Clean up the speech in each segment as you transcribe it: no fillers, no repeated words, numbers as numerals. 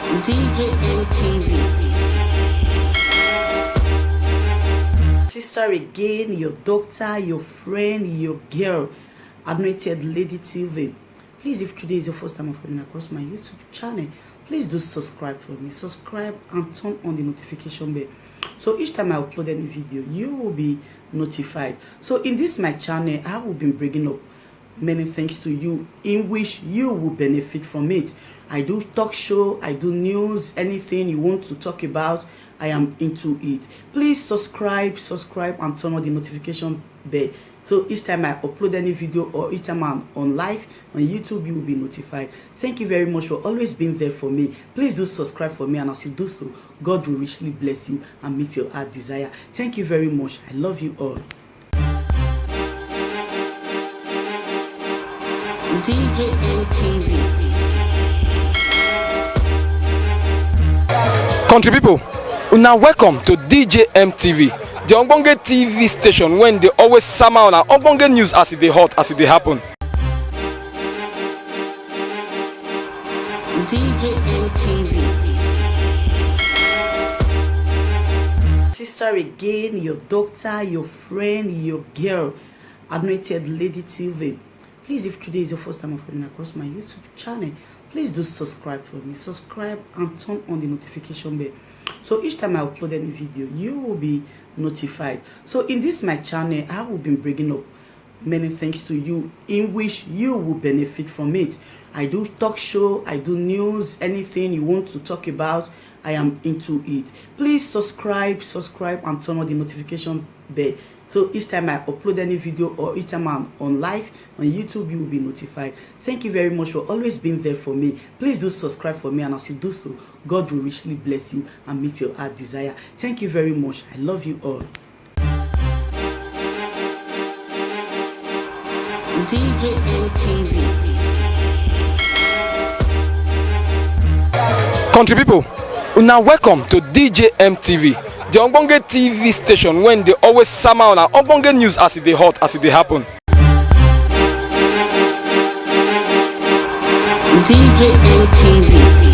DJM TV. Sister again, your doctor, your friend, your girl, Anointed Lady TV. Please, if today is your first time of coming across my YouTube channel, please do subscribe for me. Subscribe and turn on the notification bell. So each time I upload any video, you will be notified. So in this my channel, I will be bringing up many things to you in which you will benefit from it. I do talk show, I do news, anything you want to talk about, I am into it. Please subscribe and turn on the notification bell. So each time I upload any video or each time I'm on live on YouTube, you will be notified. Thank you very much for always being there for me. Please do subscribe for me, and as you do so, God will richly bless you and meet your heart desire. Thank you very much. I love you all. DJM TV. Country people, now welcome to DJM TV, the Ogbonge TV station when they always summer on Ogbonge news as it they hot, as it they happen. DJM TV. Sister again, your doctor, your friend, your girl, Anointed Lady TV. Please, if today is your first time of coming across my YouTube channel, please do subscribe for me. Subscribe and turn on the notification bell. So each time I upload any video, you will be notified. So in this my channel, I will be bringing up many things to you in which you will benefit from it. I do talk show, I do news, anything you want to talk about, I am into it. Please subscribe and turn on the notification bell. So each time I upload any video or each time I'm on live on YouTube, you will be notified. Thank you very much for always being there for me. Please do subscribe for me, and as you do so, God will richly bless you and meet your heart desire. Thank you very much. I love you all. DJM TV. Country people, now welcome to DJM TV, the Ogbonge TV station when they always summer on Ogbonge news as it they hot, as it they happen. DJM TV.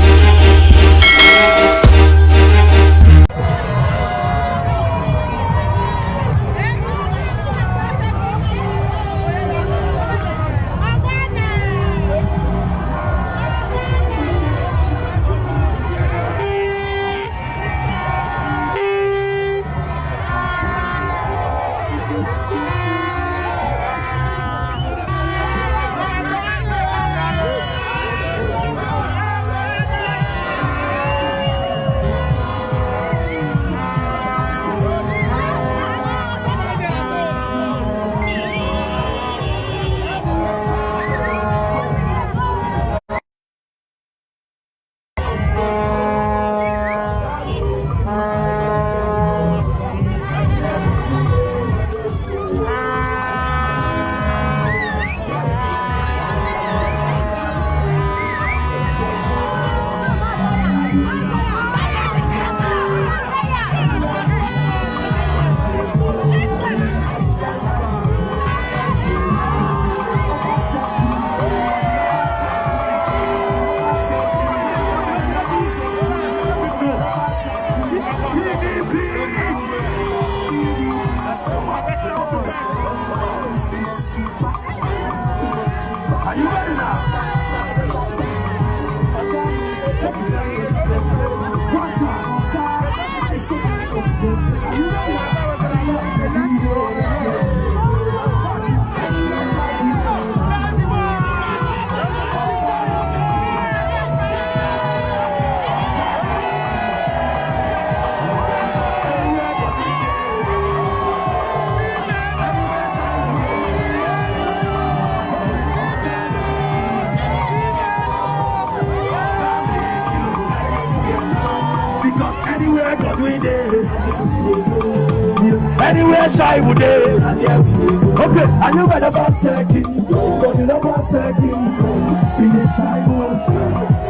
Are you ready now? One time. Are you anywhere shy would day. Okay, and you got Obaseki, got the Obaseki,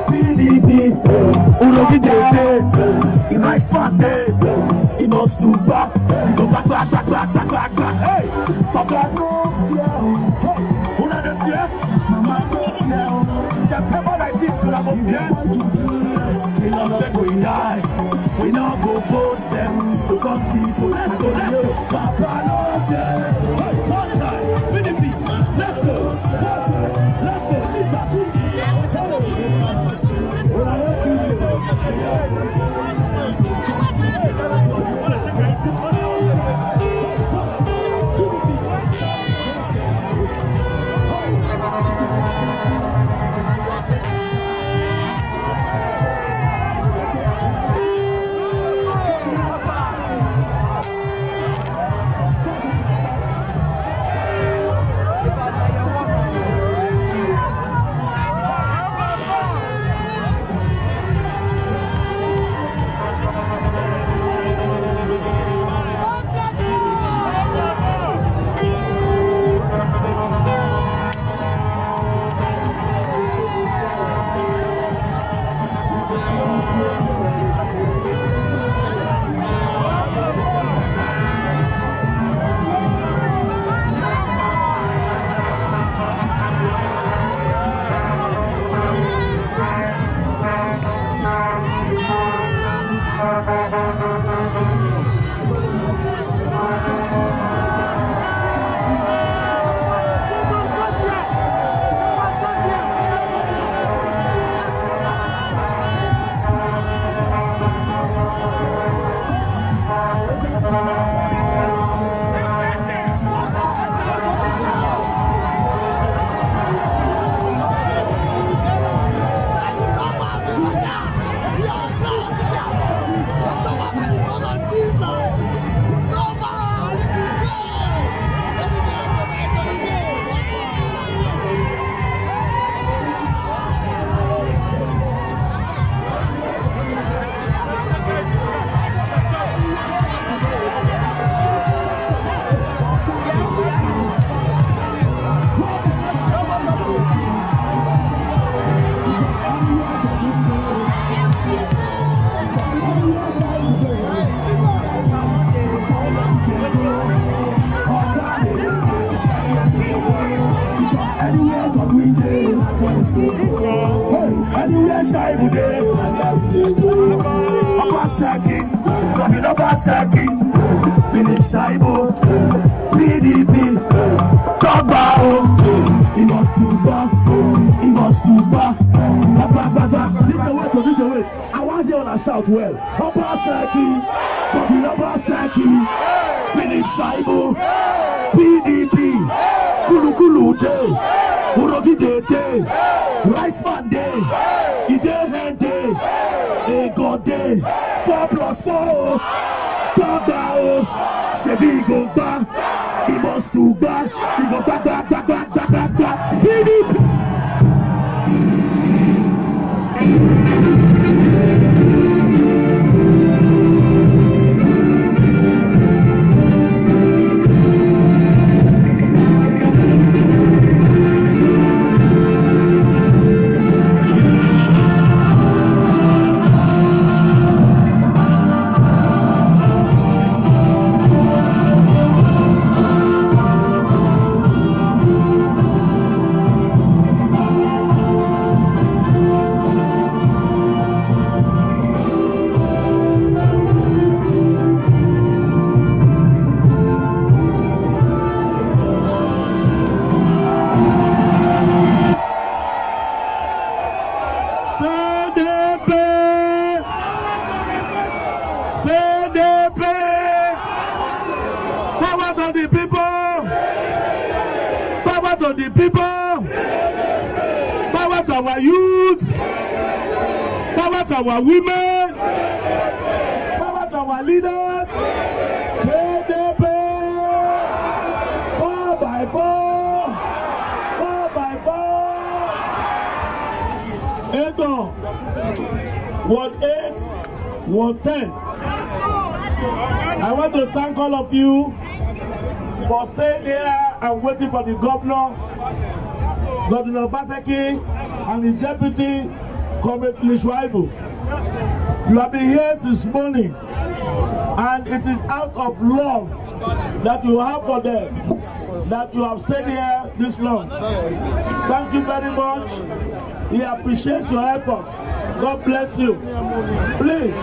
PDP, Urogi Jesse, in my spot day, he must do back, he go back, hey, Papa knows you, Una de Fier, Mama knows you, September 19th, We not let we die. We not go force them to come to. So let's go. Papa knows it. One time, with the beat. Let's go. Let's go. Obaseki, coming Obaseki, Philip Saibo, PDP, Kobao, he must do back, he must do back. This way. I want you to shout well. Obaseki, coming Obaseki, Philip Saibo, PDP, Kulu Day, Urogi Day, Rice Man Day, Ide Day, Egor Day, 4+4, come down, Shebi go back, he must do back, he go back, PDP. To the people, power to our youth, power to our women, power to our leaders. PDP, 4x4, 4x4. EDO, Ward 8, Ward 10. I want to thank all of you for staying here and waiting for the governor, Governor Obaseki, and his deputy, Co-operative Affairs. You have been here since morning, and it is out of love that you have for them that you have stayed here this long. Thank you very much. He appreciates your effort. God bless you. Please,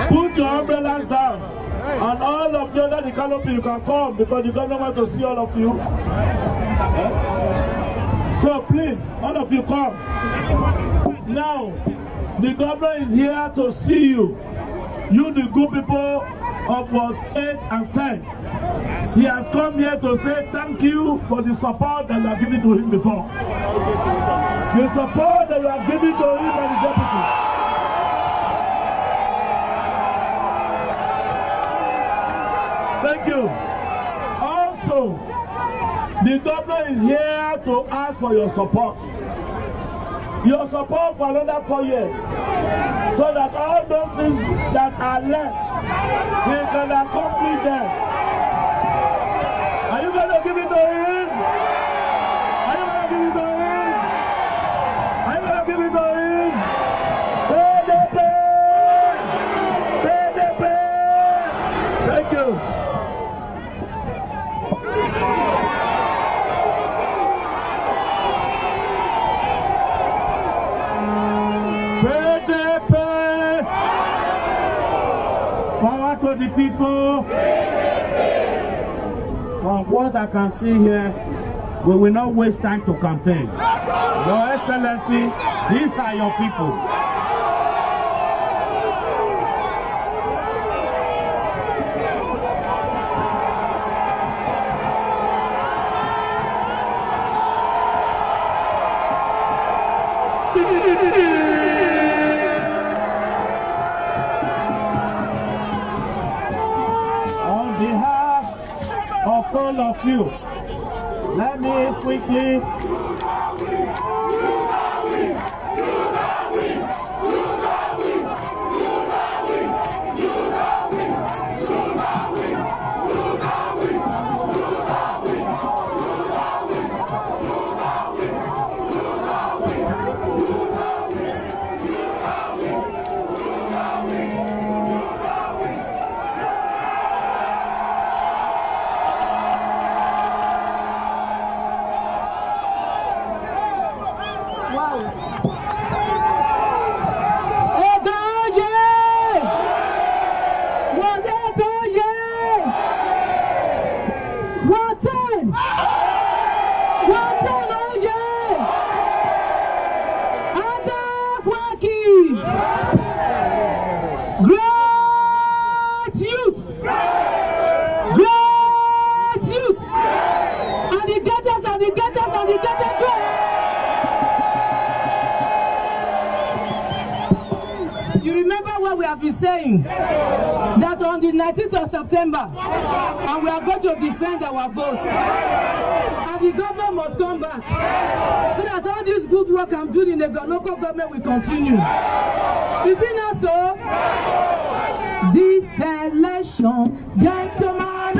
put your umbrellas down. And all of you under the canopy, you can come because the governor wants to see all of you. So please, all of you come. Now, the governor is here to see you. You, the good people of Wards 8 and 10. He has come here to say thank you for the support that you have given to him before. The support that you have given to him and the deputy. Thank you. Also, the governor is here to ask for your support. Your support for another 4 years. So that all those things that are left, we can accomplish them. Are you going to give it to him? Are you going to give it to him? Are you going to give it to him? PDP! PDP! Thank you. Power to the people. From what I can see here, we will not waste time to campaign. Your Excellency, these are your people. All of you, let me quickly saying that on the 19th of September, and we are going to defend our vote, and the government must come back so that all this good work I'm doing in the local government will continue. Is it not so? This election, gentlemen,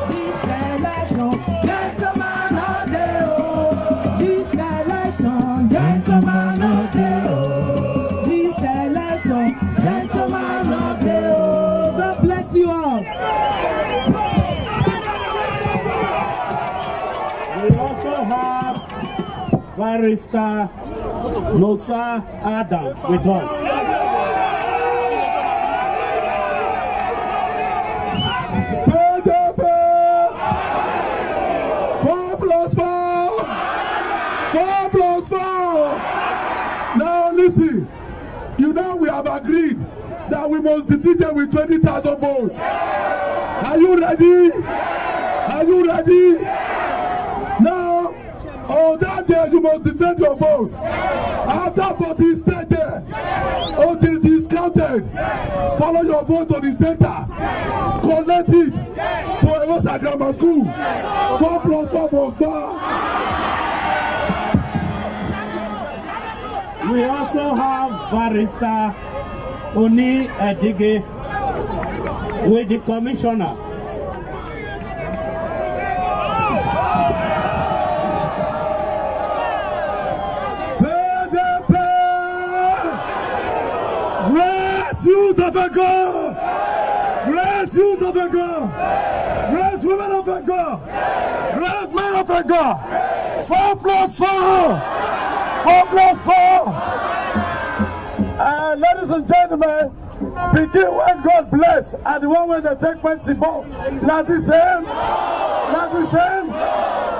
this election, gentlemen, this election, gentlemen, gentlemen of the old. God bless you all. We also have Barrister Nosa Adams with us. PDP 4+4. Now listen. You know we have agreed that we must defeat them with 20,000 votes. Are you ready? Are you ready? Now, on that day you must defend your vote. After 40 stay there, until it is counted, follow your vote to the center. Collect it to Ewosa Grammar School. 4+4 votes. We also have Barrister Oni Edige with the commissioner. PDP! Great youth of Egor! Great youth of Egor! Great women of Egor! Great men of Egor! 4+4! 4+4! ladies and gentlemen, begin when God bless, and the one when they take penalty ball. Not the same. Not the same.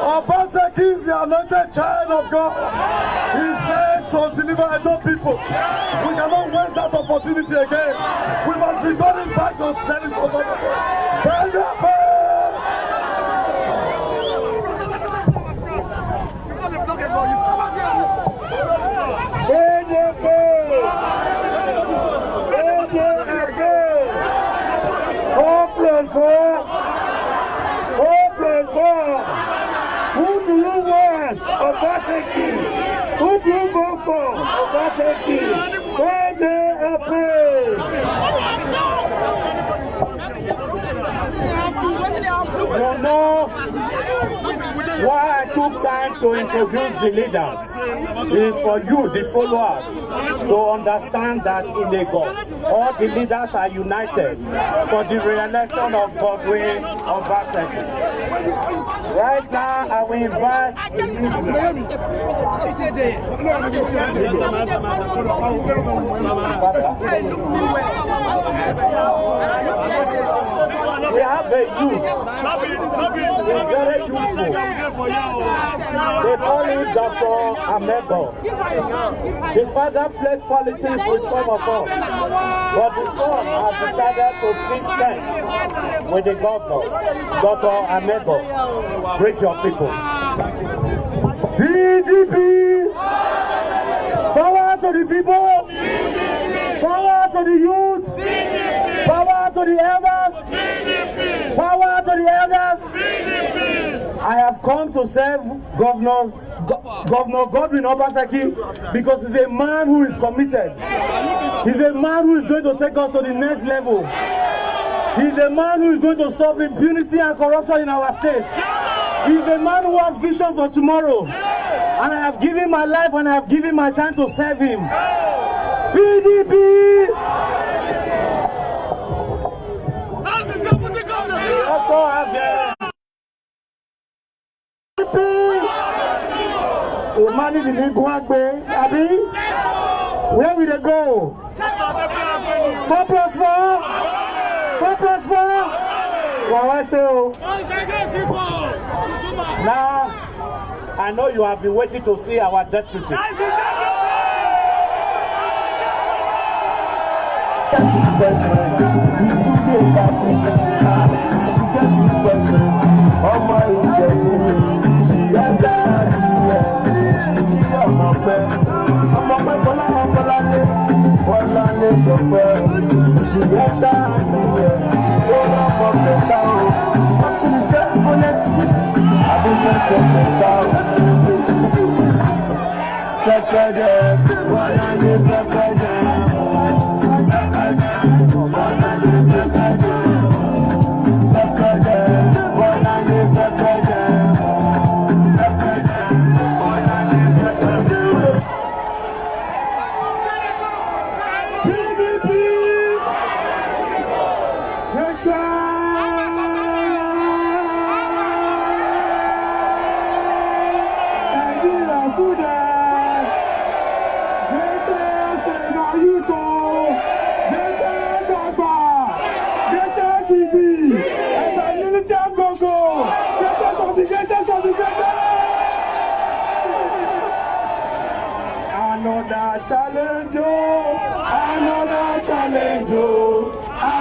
Obaseki is the anointed child of God. He said to deliver Edo people. We cannot waste that opportunity again. We must return it back to Spanish authority. Who do you want? Obaseki. Who do you go for? Obaseki. You know why I took time to introduce the leaders is for you, the followers, to understand that in Egor, all the leaders are united for the re-election of Godwin Obaseki. Right now, I will invite the we have a youth. He's very youthful. They call him Dr. Egor. The father played politics with some of us, but the son has decided to pitch tent with the governor, Dr. Egor. Greet your people. PDP! Power to the people! Power to the youth! Power to the elders! Power to the elders! I have come to serve Governor Godwin Obaseki because he's a man who is committed. He's a man who is going to take us to the next level. He's a man who is going to stop impunity and corruption in our state. He's a man who has vision for tomorrow. And I have given my life and I have given my time to serve him. PDP! That's all I have there. The money didn't go away, Abby. Where will they go? 4 plus 4? 4 plus 4? Now, I know you have been waiting to see our deputy.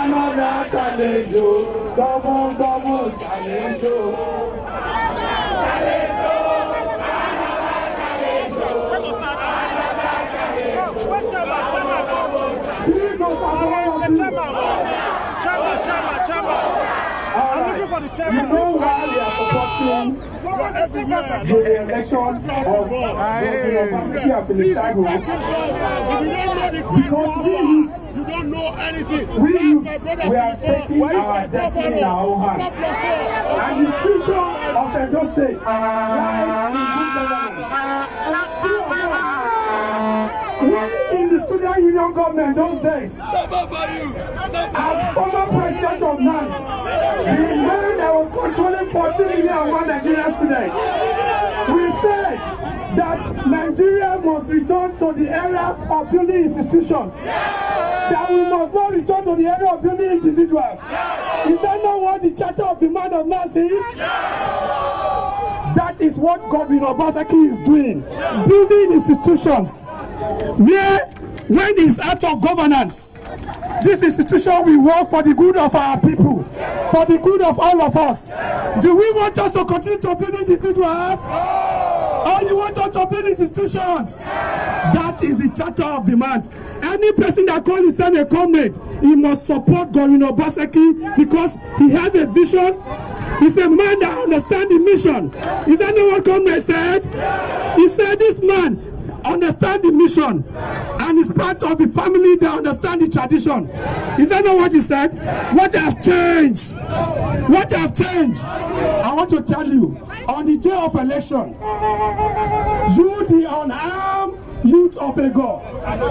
Another challenge, double challenge. You know why we are supporting the election of Obaseki of the childhood? Because you don't know anything. We are taking our destiny in our own hands. And the future of Edo State lies in good governance. In the student union government those days, as former president of NANS, the man that was controlling 14 million Nigerian students, we said that Nigeria must return to the era of building institutions. That we must not return to the era of building individuals. Is that not what the Charter of the Man of Mass is? That is what Godwin Obaseki is doing. Building institutions. Where, when it's out of governance, this institution will work for the good of our people, for the good of all of us. Do we want us to continue to build individuals? Or you want us to build institutions? That is the Charter of the Man. Any person that calls himself a comrade, he must support Godwin Obaseki because he has a vision. He's a man that understands the mission. Is that not what comrade said? He said this man understand the mission and is part of the family that understand the tradition. Is that not what he said? What has changed? What has changed? I want to tell you, on the day of election, you, the unarmed youth of Egor.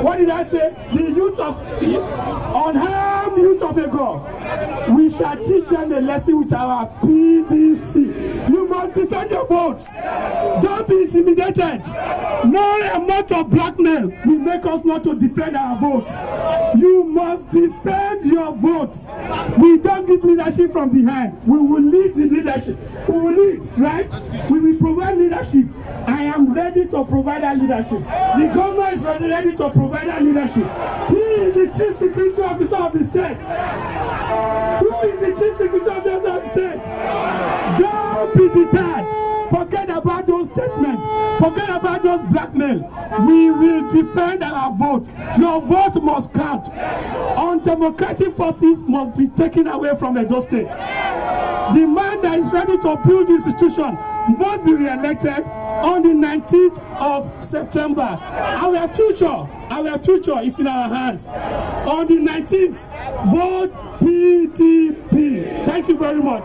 What did I say? The youth of unarmed youth of Egor. We shall teach them a lesson with our PDC. You must defend your votes. Don't be intimidated. No amount of blackmail will make us not to defend our vote. You must defend your vote. We don't give leadership from behind. We will lead the leadership. We will lead, right? We will provide leadership. I am ready to provide that leadership. The government is ready to provide that leadership. He is the chief security officer of the state. Who is the chief security officer of the state? Don't be deterred. Forget about those statements. Forget about those blackmail. We will defend our vote. Your vote must count. Undemocratic forces must be taken away from those states. The man that is ready to build this institution must be re-elected on the 19th of September. Our future is in our hands. On the 19th, vote PDP. Thank you very much.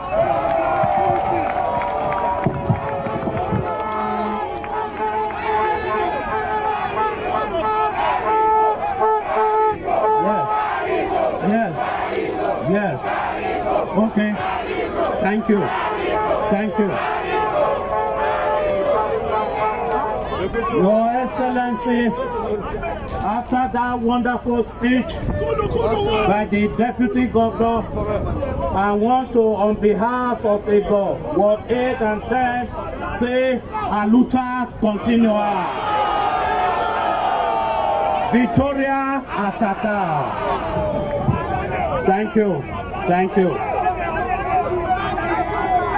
Yes. Okay. Thank you. Your Excellency, after that wonderful speech by the Deputy Governor, I want to, on behalf of Egor, Ward 8 and 10, say Aluta Continua. Victoria Atata. Thank you.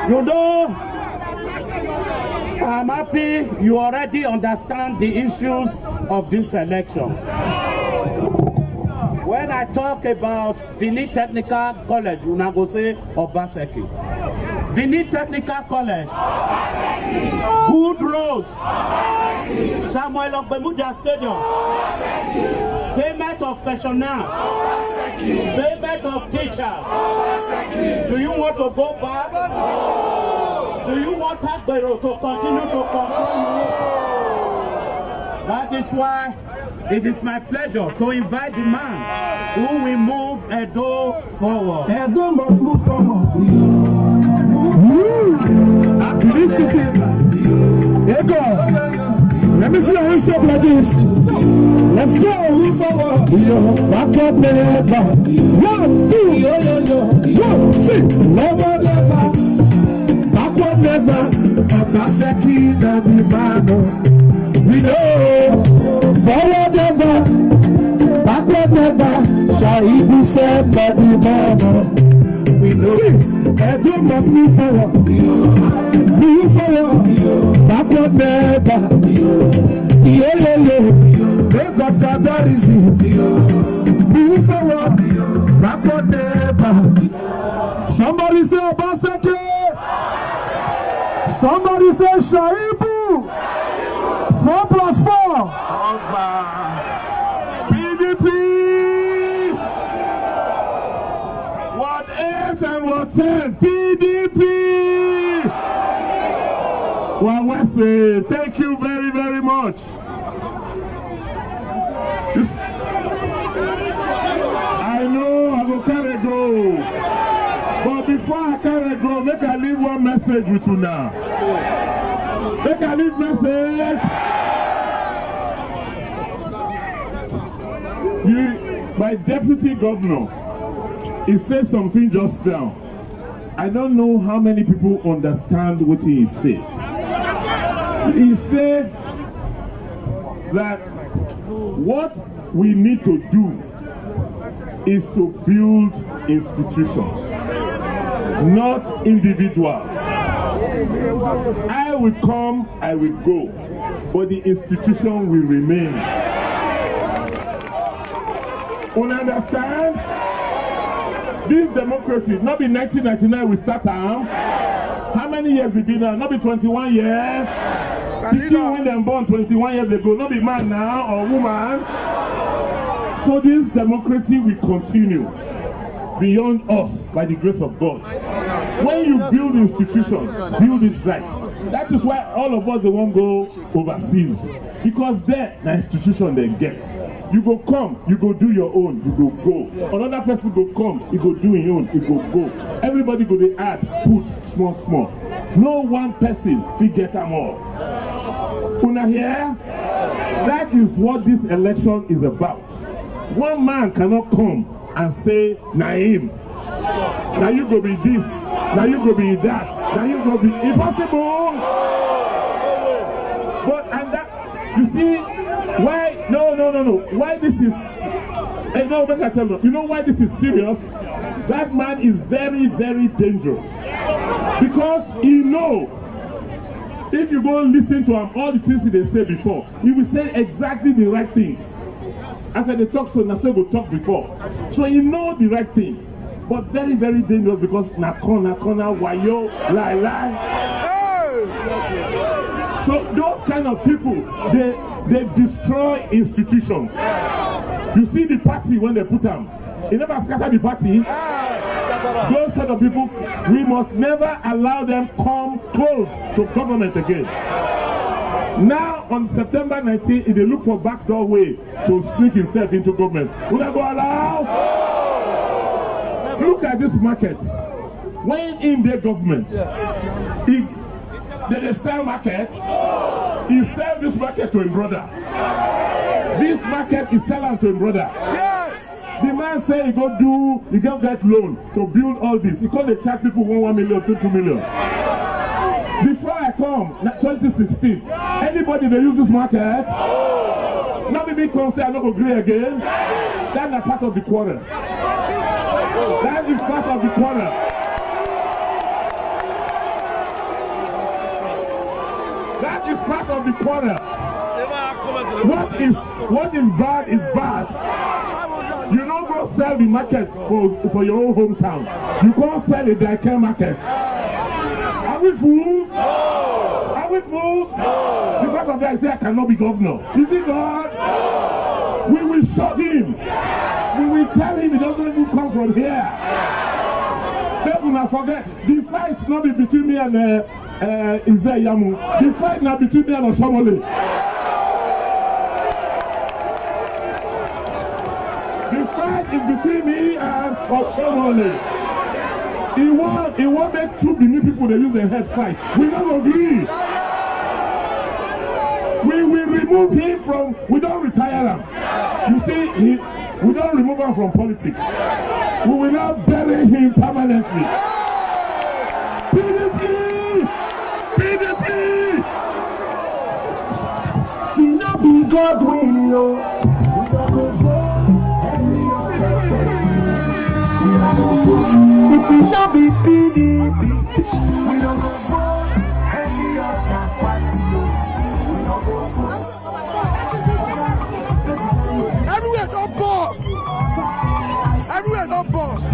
You know, I'm happy you already understand the issues of this election. When I talk about Benin Technical College, you now go say Obaseki. Benin Technical College, good roads, Samuel Ogbemudia Stadium, payment of personnel, payment of teachers. Do you want to go back? Do you want Agbero to continue to control you? That is why it is my pleasure to invite the man who will move Edo forward. Edo must move forward. Egor, let me see your hands up like this. Let's go. Move forward. Back up, never. 1, 2, 1, see. Never. Backward never. Obaseki na the man. We know. Forward never. Backward never. Shall he be said by the man? We know. See. Edo must move forward. Move forward. Backward never. Never Kadarism. Move forward. Backward never. Somebody say Obaseki. Somebody say Shaibu. 4 plus 4. PDP. Ward 8 and Ward 10. PDP. Wawase, thank you very, very much. I know I will carry go. But before I carry go, make I leave one message with you now. Make I leave message. My deputy governor, he said something just now. I don't know how many people understand what he said. He said that what we need to do is to build institutions, not individuals. I will come, I will go, but the institution will remain. You understand? This democracy, not be 1999 we start now. How many years it been now? Not be 21 years. People when them born 21 years ago, not be man now or woman. So this democracy will continue beyond us by the grace of God. When you build institutions, build it right. That is why all of us they won't go overseas. Because there, the institution they get. You go come, you go do your own, you go go. Another person go come, you go do your own, you go go. Everybody go they add, put small, small. No one person will get them all. Una here? That is what this election is about. One man cannot come and say, Naim, now you go be this, now you go be that, now you go be impossible. But and that, you see, why? No. Why this is? You know why this is serious? That man is very, very dangerous because he know. If you go listen to him, all the things they say before, he will say exactly the right things. After they talk, so Naso will talk before. So he know the right thing, but very, very dangerous because nakona, wayo, lie. So those kind of people, they destroy institutions. You see the party when they put them, they never scatter the party. Those kind of people, we must never allow them come close to government again. Now on September 19th, if they look for backdoor way to sneak himself into government, would I go allow? Look at this market. When in their government, they sell market, he sell this market to his brother. This market is selling to his brother. Yes! The man say he go get loan to build all this. He called the charge people 1 million, 2 million. Before I come, 2016, anybody they use this market, not be big concern, not agree again. That's not part of the quarter. That is part of the quarter. That is part of the quarter. What is bad is bad. You don't go sell the market for your own hometown. You can't sell the Daika market. Are we fools? Are we fools? Because of that, I say I cannot be governor. Is it God? We will shock him. We will tell him he doesn't even come from here. Don't not forget, the fight not be between me and IZE-IYAMU. The fight now between me and Oshamole. The fight is between me and Oshamole. He won't make two Benin people they use their head fight. We don't agree. We will remove him from. We don't retire him. You see, we don't remove him from politics. We will not bury him permanently. PDP! We not be God winning, yo. We don't go vote any other person. We don't go vote. If we not be PDP, we don't go vote any other party. We don't go vote. Everywhere don't bust. Everywhere don't bust.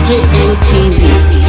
DJM TV.